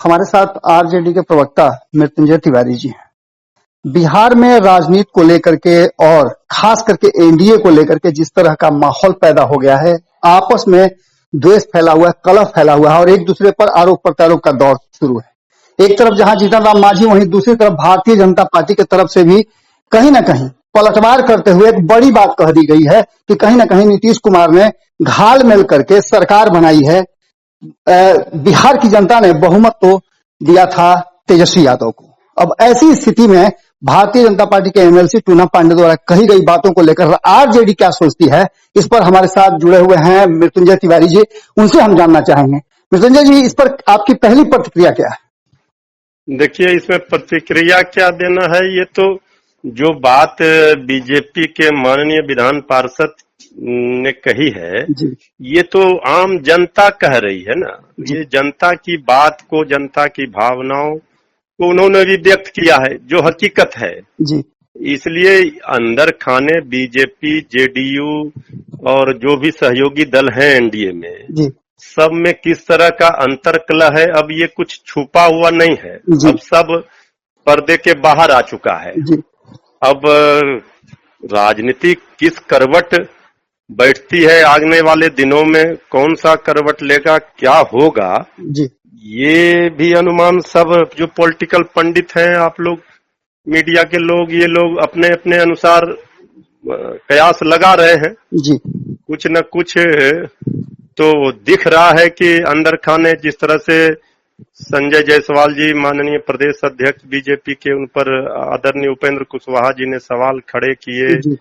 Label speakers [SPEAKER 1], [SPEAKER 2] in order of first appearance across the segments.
[SPEAKER 1] हमारे साथ आरजेडी के प्रवक्ता मृत्युंजय तिवारी जी हैं। बिहार में राजनीति को लेकर के और खास करके एनडीए को लेकर के जिस तरह का माहौल पैदा हो गया है, आपस में द्वेष फैला हुआ है, कलह फैला हुआ है और एक दूसरे पर आरोप प्रत्यारोप का दौर शुरू है। एक तरफ जहां जीतन राम मांझी, वहीं दूसरी तरफ भारतीय जनता पार्टी की तरफ से भी कहीं ना कहीं पलटवार करते हुए एक बड़ी बात कह दी गई है कि कहीं ना कहीं नीतीश कुमार ने घाल मिल करके सरकार बनाई है। बिहार की जनता ने बहुमत तो दिया था तेजस्वी यादव को। अब ऐसी स्थिति में भारतीय जनता पार्टी के एमएलसी टूना पांडे द्वारा कही गई बातों को लेकर आरजेडी क्या सोचती है, इस पर हमारे साथ जुड़े हुए हैं मृत्युंजय तिवारी जी। उनसे हम जानना चाहेंगे। मृत्युंजय जी, इस पर आपकी पहली प्रतिक्रिया क्या है?
[SPEAKER 2] देखिए, इसमें प्रतिक्रिया क्या देना है, ये तो जो बात बीजेपी के माननीय विधान पार्षद ने कही है ये तो आम जनता कह रही है ना। ये जनता की बात को, जनता की भावनाओं को उन्होंने भी व्यक्त किया है, जो हकीकत है जी। इसलिए अंदर खाने बीजेपी, जेडीयू और जो भी सहयोगी दल हैं एनडीए में जी, सब में किस तरह का अंतर्कलह है, अब ये कुछ छुपा हुआ नहीं है। अब सब पर्दे के बाहर आ चुका है जी। अब राजनीति किस करवट बैठती है, आगने वाले दिनों में कौन सा करवट लेगा, क्या होगा जी, ये भी अनुमान सब जो पॉलिटिकल पंडित हैं, आप लोग मीडिया के लोग, ये लोग अपने अपने अनुसार कयास लगा रहे हैं जी। कुछ न कुछ तो दिख रहा है कि अंदर खाने जिस तरह से संजय जायसवाल जी माननीय प्रदेश अध्यक्ष बीजेपी के, उन पर आदरणीय उपेंद्र कुशवाहा जी ने सवाल खड़े किए।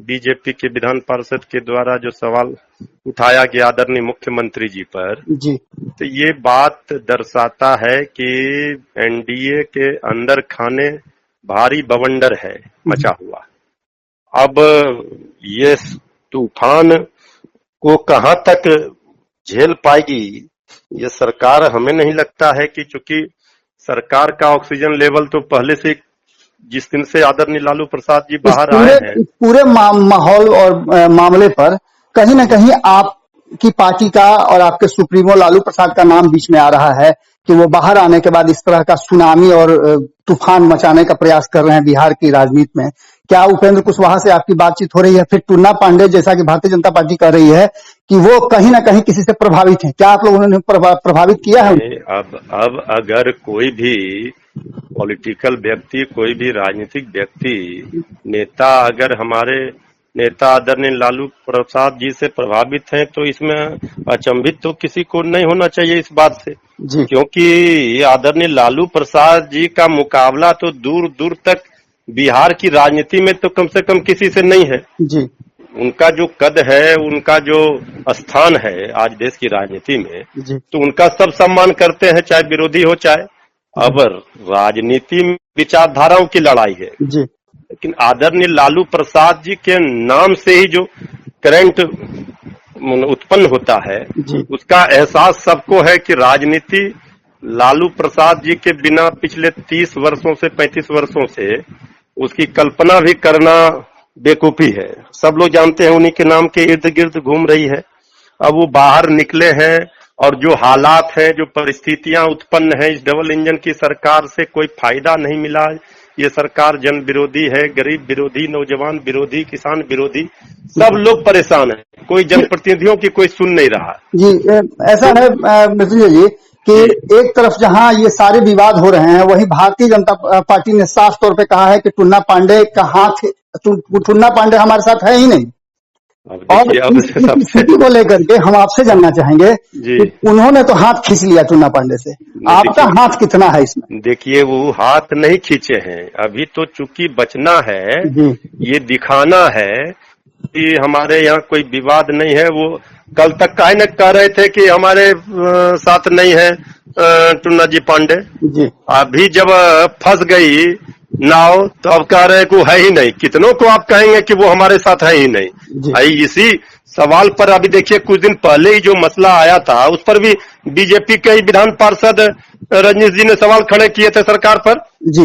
[SPEAKER 2] बीजेपी के विधान पार्षद के द्वारा जो सवाल उठाया गया आदरणीय मुख्यमंत्री जी पर जी, तो ये बात दर्शाता है कि एनडीए के अंदर खाने भारी बवंडर है मचा हुआ। अब ये तूफान को कहां तक झेल पाएगी ये सरकार, हमें नहीं लगता है कि चूंकि सरकार का ऑक्सीजन लेवल तो पहले से, जिस दिन से आदरणीय लालू प्रसाद जी बाहर आए हैं,
[SPEAKER 1] पूरे माहौल और मामले पर कहीं ना कहीं आपकी पार्टी का और आपके सुप्रीमो लालू प्रसाद का नाम बीच में आ रहा है कि वो बाहर आने के बाद इस तरह का सुनामी और तूफान मचाने का प्रयास कर रहे हैं बिहार की राजनीति में। क्या उपेंद्र कुशवाहा से आपकी बातचीत हो रही है? फिर टूना पांडे, जैसा कि भारतीय जनता पार्टी कर रही है कि वो कहीं ना कहीं किसी से प्रभावित हैं, क्या आप लोगों ने प्रभावित किया है?
[SPEAKER 2] अब अगर कोई भी पॉलिटिकल व्यक्ति, कोई भी राजनीतिक व्यक्ति, नेता, अगर हमारे नेता आदरणीय लालू प्रसाद जी से प्रभावित हैं तो इसमें अचंभित तो किसी को नहीं होना चाहिए इस बात से जी। क्योंकि आदरणीय लालू प्रसाद जी का मुकाबला तो दूर दूर तक बिहार की राजनीति में तो कम से कम किसी से नहीं है जी। उनका जो कद है, उनका जो स्थान है आज देश की राजनीति में जी, तो उनका सब सम्मान करते हैं, चाहे विरोधी हो चाहे। अब राजनीति में विचारधाराओं की लड़ाई है जी, लेकिन आदरणीय लालू प्रसाद जी के नाम से ही जो करंट उत्पन्न होता है उसका एहसास सबको है कि राजनीति लालू प्रसाद जी के बिना पिछले 30 वर्षों से 35 वर्षों से उसकी कल्पना भी करना बेवकूफी है। सब लोग जानते हैं उन्हीं के नाम के इर्द गिर्द घूम रही है। अब वो बाहर निकले हैं और जो हालात हैं, जो परिस्थितियां उत्पन्न है, इस डबल इंजन की सरकार से कोई फायदा नहीं मिला। ये सरकार जन विरोधी है, गरीब विरोधी, नौजवान विरोधी, किसान विरोधी, सब लोग परेशान हैं। कोई जनप्रतिनिधियों की कोई सुन नहीं रहा
[SPEAKER 1] जी। ऐसा है मृत्युंजय जी कि एक तरफ जहां ये सारे विवाद हो रहे हैं, वहीं भारतीय जनता पार्टी ने साफ तौर पे कहा है कि टूना पांडे का हाथ, टूना पांडे हमारे साथ है ही नहीं। और इस स्थिति को लेकर के हम आपसे जानना चाहेंगे कि उन्होंने तो हाथ खींच लिया टूना पांडे से, आपका हाथ कितना है इसमें?
[SPEAKER 2] देखिए, वो हाथ नहीं खींचे हैं, अभी तो चूंकि बचना है, ये दिखाना है कि हमारे यहाँ कोई विवाद नहीं है। वो कल तक काहे न कह रहे थे कि हमारे साथ नहीं है टूना जी पांडे, अभी जब फंस गई नाव तो अब कह रहे को है ही नहीं। कितनों को आप कहेंगे कि वो हमारे साथ है ही नहीं? भाई, इसी सवाल पर अभी देखिए कुछ दिन पहले ही जो मसला आया था उस पर भी बीजेपी के विधान पार्षद रजनीश जी ने सवाल खड़े किए थे सरकार पर जी।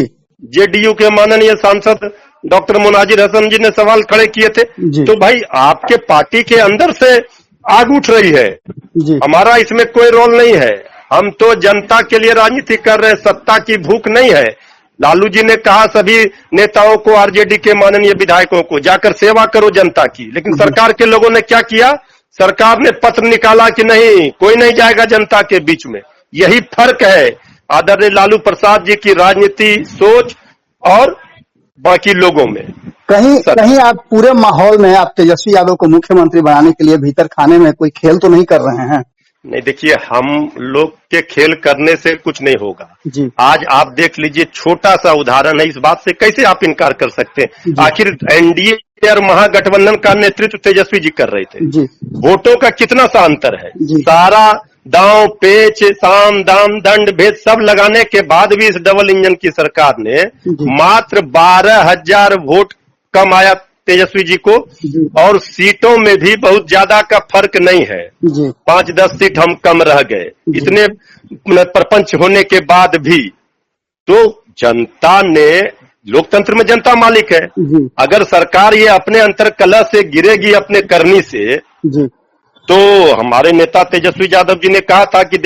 [SPEAKER 2] जेडीयू के माननीय सांसद डॉक्टर मुनाजिर हसन जी ने सवाल खड़े किए थे। तो भाई, आपके पार्टी के अंदर से आग उठ रही है जी। हमारा इसमें कोई रोल नहीं है। हम तो जनता के लिए राजनीति कर रहे हैं, सत्ता की भूख नहीं है। लालू जी ने कहा सभी नेताओं को, आरजेडी के माननीय विधायकों को, जाकर सेवा करो जनता की, लेकिन सरकार के लोगों ने क्या किया? सरकार ने पत्र निकाला कि नहीं, कोई नहीं जाएगा जनता के बीच में। यही फर्क है आदरणीय लालू प्रसाद जी की राजनीति सोच और बाकी लोगों में।
[SPEAKER 1] कहीं आप पूरे माहौल में आप तेजस्वी यादव को मुख्यमंत्री बनाने के लिए भीतर खाने में कोई खेल तो नहीं कर रहे हैं?
[SPEAKER 2] नहीं, देखिए, हम लोग के खेल करने से कुछ नहीं होगा
[SPEAKER 1] जी।
[SPEAKER 2] आज आप देख लीजिए, छोटा सा उदाहरण है, इस बात से कैसे आप इनकार कर सकते हैं? आखिर एनडीए और महागठबंधन का नेतृत्व तेजस्वी जी कर रहे थे
[SPEAKER 1] जी।
[SPEAKER 2] वोटों का कितना सा अंतर है? सारा दांव पेच, साम दाम दंड भेद सब लगाने के बाद भी इस डबल इंजन की सरकार ने मात्र 12,000 वोट कम आया तेजस्वी जी को, और सीटों में भी बहुत ज्यादा का फर्क नहीं है। 5-10 सीट हम कम रह गए, इतने प्रपंच होने के बाद भी। तो जनता ने, लोकतंत्र में जनता मालिक है। अगर सरकार ये अपने अंतर्कलह से गिरेगी अपने करनी से, तो हमारे नेता तेजस्वी यादव जी ने कहा था कि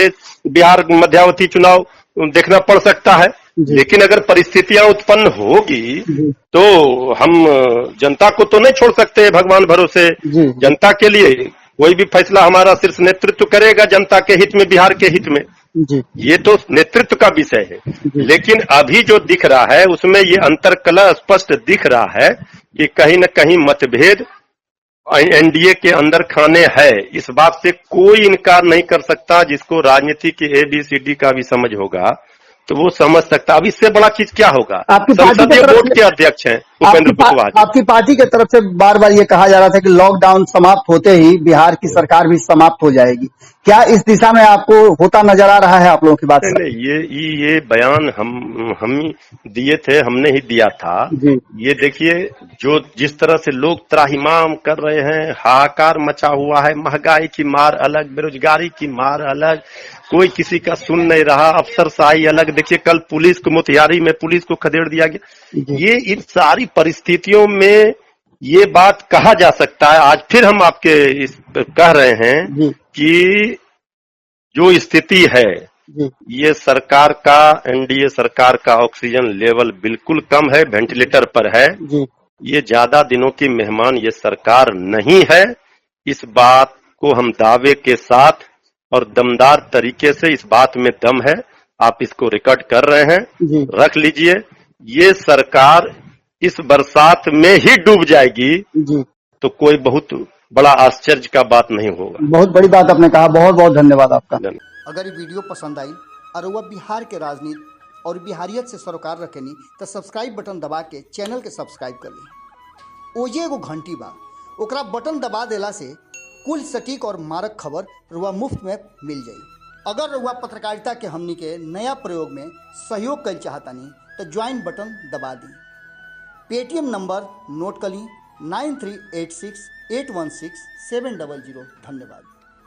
[SPEAKER 2] बिहार मध्यावधि चुनाव देखना पड़ सकता है, लेकिन अगर परिस्थितियां उत्पन्न होगी तो हम जनता को तो नहीं छोड़ सकते भगवान भरोसे। जनता के लिए कोई भी फैसला हमारा शीर्ष नेतृत्व करेगा, जनता के हित में, बिहार के हित में। ये तो नेतृत्व का विषय है, लेकिन अभी जो दिख रहा है उसमें ये अंतर्कलह स्पष्ट दिख रहा है कि कहीं न कहीं मतभेद एनडीए के अंदर खाने है। इस बात से कोई इनकार नहीं कर सकता। जिसको राजनीति की ABCD का भी समझ होगा तो वो समझ सकता। अब इससे बड़ा चीज क्या होगा? संसदीय बोर्ड के अध्यक्ष हैं उपेंद्र कुशवाहा।
[SPEAKER 1] आपकी पार्टी की तरफ से बार बार ये कहा जा रहा था कि लॉकडाउन समाप्त होते ही बिहार की सरकार भी समाप्त हो जाएगी। क्या इस दिशा में आपको होता नजर आ रहा है आप लोगों की बात?
[SPEAKER 2] नहीं, ये बयान हम ही दिए थे, हमने ही दिया था। ये देखिए, जो जिस तरह से लोग त्राहिमाम कर रहे हैं, हाहाकार मचा हुआ है, महंगाई की मार अलग, बेरोजगारी की मार अलग, कोई किसी का सुन नहीं रहा, अफसरशाही अलग। देखिए, कल पुलिस को, मोतिहारी में पुलिस को खदेड़ दिया गया। ये इन सारी परिस्थितियों में ये बात कहा जा सकता है। आज फिर हम आपके कह रहे हैं कि जो स्थिति है, ये सरकार का, एनडीए सरकार का ऑक्सीजन लेवल बिल्कुल कम है, वेंटिलेटर पर है। ये ज्यादा दिनों की मेहमान ये सरकार नहीं है। इस बात को हम दावे के साथ और दमदार तरीके से, इस बात में दम है, आप इसको रिकॉर्ड कर रहे हैं, रख लीजिए। ये सरकार इस बरसात में ही डूब जाएगी तो कोई बहुत बड़ा आश्चर्य का बात नहीं होगा।
[SPEAKER 1] बहुत बड़ी बात आपने कहा, बहुत बहुत धन्यवाद आपका। अगर ये वीडियो पसंद आई और वह बिहार के राजनीति और बिहारियत से सरोकार रखेनी तो सब्सक्राइब बटन दबा के चैनल के सब्सक्राइब कर ली। ओजे एगो घंटी बा, ओकरा बटन दबा देला से कुल सटीक और मारक खबर रुआ मुफ्त में मिल जाई। अगर रुआ पत्रकारिता के हमनी के नया प्रयोग में सहयोग कर चाहतानी तो ज्वाइन बटन दबा दी। पेटीएम नंबर नोट कर ली 9386816700। धन्यवाद।